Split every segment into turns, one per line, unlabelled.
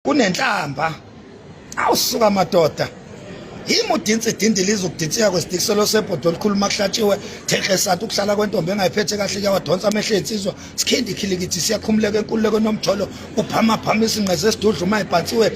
kunenhlamba awusuka madoda imudinsi dindili izokuditsika kwesidikiselo sebhodo likhuluma kuhlatshiwe thekhe sathi ukuhlala kwentombi engayiphethe kahle yawadonsa amehlo ensizwa sikhindi khilikithi siyakhumuleka enkululeko nomjolo uphamaphama isinqeze esidudla uma ibhantsiwe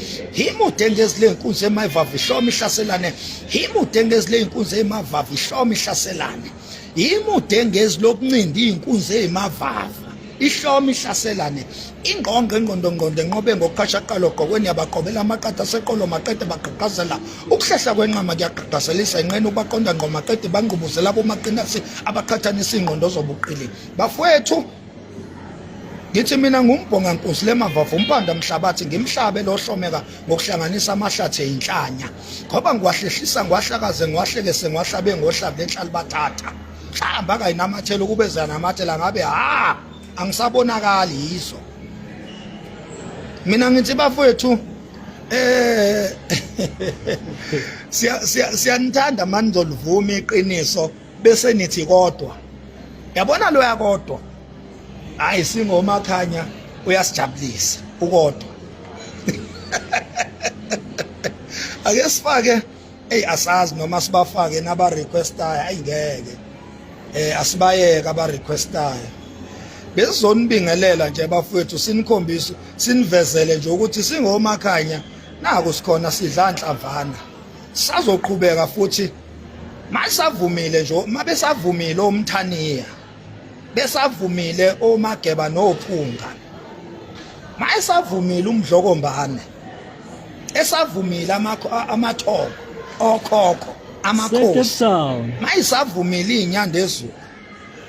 imude ngezile inkunzi emayivavi ihloma ihlaselane imude ngezile inkunzi emavavi ihloma ihlaselane imude ngezilokuncindi inkunzi emavavi ihloma ihlaselane ingqongo engqondongqondo enqobe ngokukhashaqalo gqokweni yabaqobela amaqatha seqolo maqede baqhaqhazela ukuhlehla kwenqama kuyaqhaqhazelisa inqene ubaqonda ngqo maqede bangqubuzela abomaqinasi abaqhathanisa ingqondo zobuqili bafowethu ngithi mina ngumbhonga nkosi lemavavu umpanda mhlabathi ngimhlabe lohlomeka ngokuhlanganisa amahlathi einhlanya ngoba ngiwahlehlisa ngiwahlakaze ngiwahlekese ngiwahlabe ngohlabe lenhlali bathatha hlamba kayinamathela ukubezana namathela ngabe angisabonakali yizo mina ngithi bafowethu siyanithanda manizolivuma iqiniso bese nithi kodwa yabona lo yakodwa hayi singomakhanya uyasijabulisa ukodwa ake sifake asazi noma sibafake naba requestayo ayingeke asibayeke aba requestayo bezonibingelela nje bafowethu sinikhombisa sinivezele nje ukuthi singomakhanya naku sikhona sidla inhlavana sazoqhubeka futhi masavumile nje mabesavumile omthaniya besavumile omageba nophunga mayesavumile umdlokombane esavumile amathoko okhokho amakhosi mayisavumile inyanda ezulu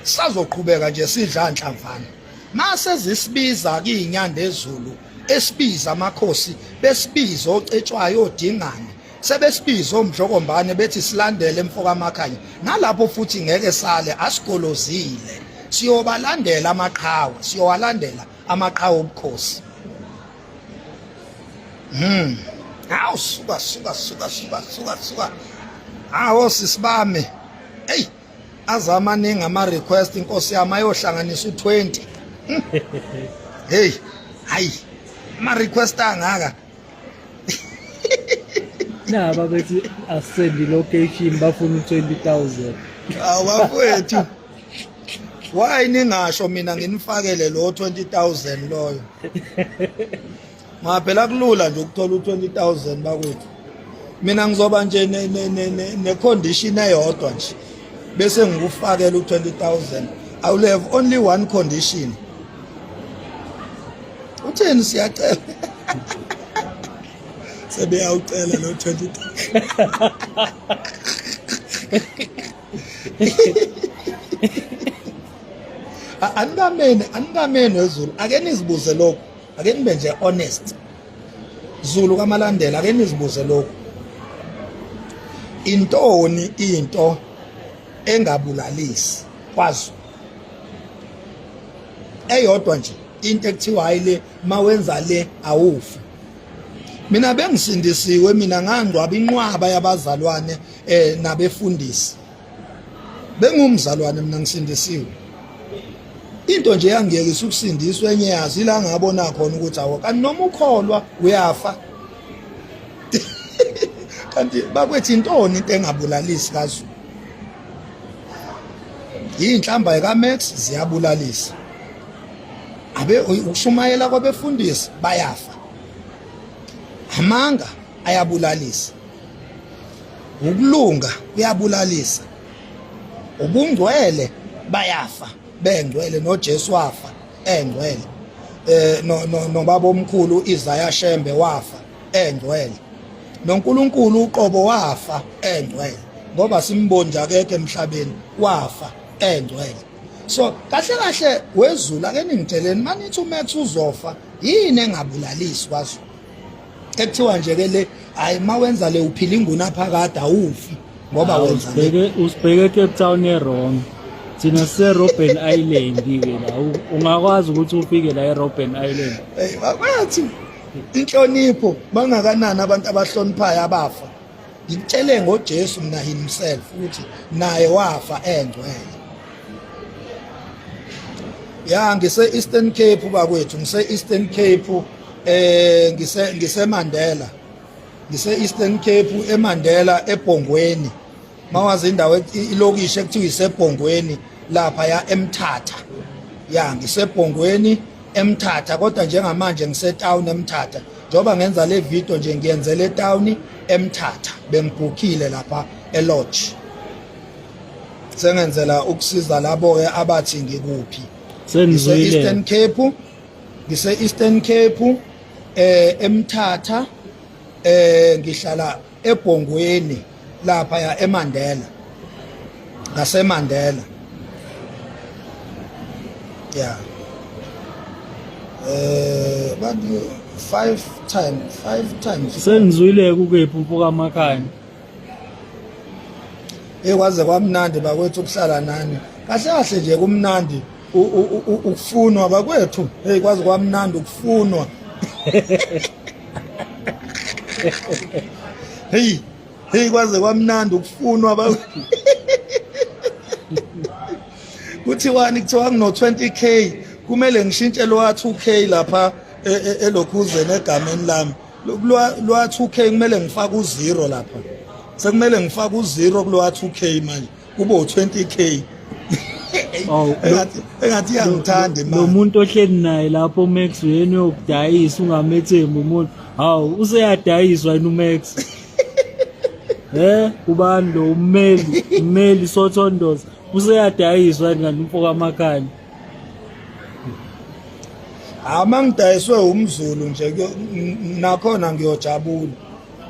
sazoqhubeka nje sidla inhlavana mase zisibiza kwinyanda ezulu esibiza amakhosi besibiza ocetshwayo odingane sebesibiza omdlokombane bethi silandele emfoka amakhanya nalapho futhi ngeke sale asigolozile siyobalandela amaqhawe siyowalandela amaqhawe obukhosi awu suka awu sisibame hey azamaningi ama request inkosi yami ayohlanganisa u20 hey hayi ama request angaka
naba bethi asend location bafuna u20,000
awafowethu why ningasho mina nginifakele lo 20,000 loyo ngaphela kulula nje ukuthola u20,000 bakwethu mina ngizoba nje ne condition eyodwa nje bese ngikufakela u20,000 I will have only one condition utheni siyacela sebeyawucela lo 20,000 anikameni wezulu ake nizibuze lokho ake nibe nje honest Zulu kamalandela ake nizibuze lokho intoni into engabulalisi kwazo eyodwa nje into ekuthiwa ayile mawenza le awufi mina bengisindisiwe mina ngangcwaba inqwaba yabazalwane nabefundisi bengumzalwane mina ngisindisiwe into nje yangiyekisa ukusindiswa enye yazi la ngabona khona ukuthi awu kanti noma ukholwa uyafa kanti bakwethu intoni into engabulalisi kaZulu yinhlamba kaMax ziyabulalisa abe ukushumayela kwabefundisi bayafa amanga ayabulalisa ukulunga kuyabulalisa ubungcwele bayafa bengcwele noJesu wafa engcwele no baba omkhulu Isaiah Shembe wafa engcwele noNkulunkulu uqobo wafa engcwele ngoba simbonja akekho emhlabeni wafa engcwele so kahle kahle wezulu ake ningitsheleni manithi uMax uzofa yini engabulalisi kwaZulu ekuthiwa nje ke le hayi mawenza le uphila inguna phakade awufi ngoba wenza le
usibheke Cape Town wrong thina se Robben Island ke la ungakwazi ukuthi ufike la eRobben Island
hey bakwethu inhlonipho bangakanani abantu abahloniphayo abafa ngitshele ngoJesu mina himself ukuthi naye wafa engcwele ya ngise Eastern Cape bakwethu ngise Eastern Cape ngise Mandela, ngise Eastern Cape eMandela eBhongweni, mawazi indawo ilokishi ekuthiwa iseBhongweni lapha ya eMthatha. Ya ngiseBhongweni eMthatha, kodwa njengamanje ngise-town eMthatha. Njoba ngenza le video nje ngiyenzele e-town eMthatha, bengibhukile lapha e-lodge. Sengenzela ukusiza labo ke abathi ngikuphi.
Sengizwile.
Ngise-Eastern Cape eMthatha, ngihlala eBhongweni lapha ya eMandela, ngaseMandela. Yeah. But 5 times.
Sengizwile kukephi umfoka amakhaya.
Ekwaze kwamnandi bakwethu ukuhlala nani. Kahle kahle nje kumnandi ukufunwa bakwethu. Hey kwaze kwamnandi ukufunwa. Hey kwaze kwamnandi ukufunwa bakwethu. Kuthiwani kuthiwa ngino 20k kumele ngishintshe lo 2k lapha elokhuzeni egameni lami. Lo 2k kumele ngifake u0 lapha. Sekumele ngifake u0 kulo 2k manje kube u20k. Engathi yangithanda manje.
Lo muntu ohleli naye lapho Max wena uyokudayisa ungamethembi umuntu. Hawu useyadayiswa yena uMax. Ubani lo ummeli Sothondoza useyadayiswa ngani umfoka amakhaya.
Mangidayiswe umZulu nje nakhona ngiyojabula.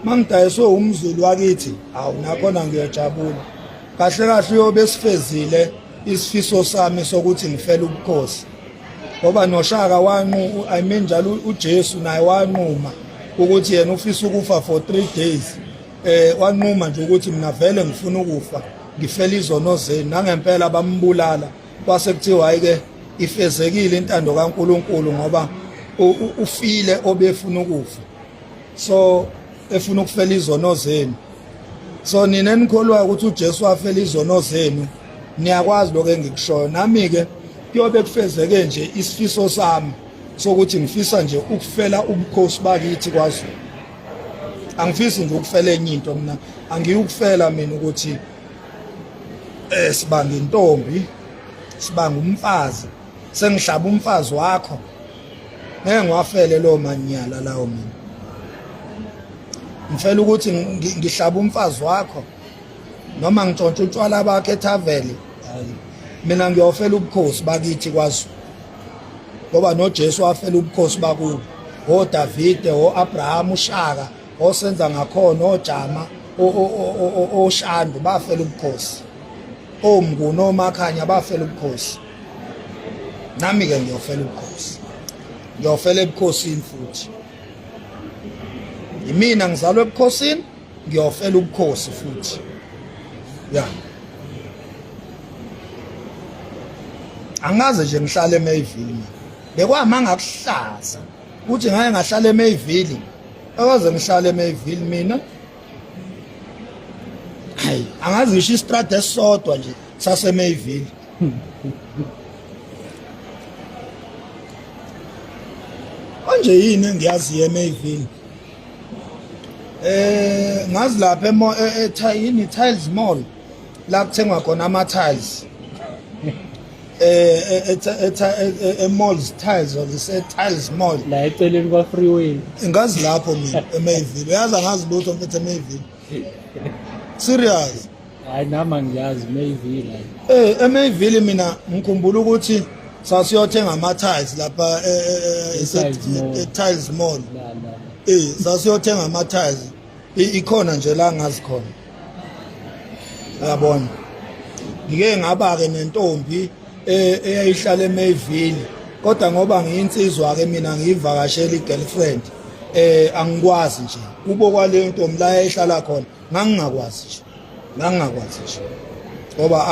Mangidayiswe umZulu wakithi awu nakhona ngiyojabula. Kahle kahle uyobe sifezile isifiso sami sokuthi ngifele ubukhosi. Ngoba noShaka I mean njalo uJesu naye wanquma ukuthi yena ufisa ukufa for 3 days. Wanquma nje ukuthi mina vele ngifuna ukufa ngifela izono zenu, nangempela bambulala. Kwase kuthiwa hayike ifezekile intando kaNkuluNkulu ngoba ufile obefuna ukufa, so efuna ukufela izono zenu. So nina enikholwa ukuthi uJesu wafela izono zenu, niyakwazi lokho engikushoyo. Nami ke kuyobe kufezeke nje isifiso sami sokuthi ngifisa nje ukufela ubukhosi bakithi kwaZulu. Angifisi nje ukufela enye into, mina angiyukufela mina ukuthi sibanga intombi, sibanga umfazi, sengihlaba umfazi wakho. Ngeke ngiwafele lo manyala lawo mina. Ngifela ukuthi ngihlaba umfazi wakho noma ngitshontshe utshwala bakhe eThaveli. Mina ngiyofela ubukhosi bakithi kwaZulu. Ngoba noJesu wafela ubukhosi bakubo. ODavide, oAbraham, uShaka, osenza ngakhona, oJama, oShandu bafela ubukhosi. Omnguni oMakhanya bafela ubukhosi. Nami ke ngiyofela ubukhosi. Ngiyofela ebukhosini futhi. Imina ngizalwe ebukhosini, ngiyofela ubukhosi futhi. Yeah. Angaze nje ngihlale eMayville. Bekwamanga kuhlaza ukuthi ngeke ngahlala eMayville. Akaze ngihlale eMayville mina. Hayi, angazi ngisho istrada esodwa nje saseMayville. Manje yini engiyazi eMayville? Ngazi lapha eThayini Tiles Mall la kuthengwa khona ama tiles. Malls tiles or Tiles Mall
La eceleni kwa freeway.
Ngazi lapho mina eMayville. Uyazi angazi lutho mfethu eMayville. Serious?
Hayi nama ngiyazi Mayville.
eMayville mina ngikhumbula ukuthi sasiyothenga ama tiles lapha Tiles Mall. Sasiyothenga ama tiles. Ikhona nje la ngazi khona. Uyabona? Ngike ngaba ke nentombi eyayihlala eMayville, kodwa ngoba ngiyinsizwa ke mina ngivakashela igirlfriend, angikwazi nje kubo kwale ntombi la ehlala khona ngangingakwazi nje ngoba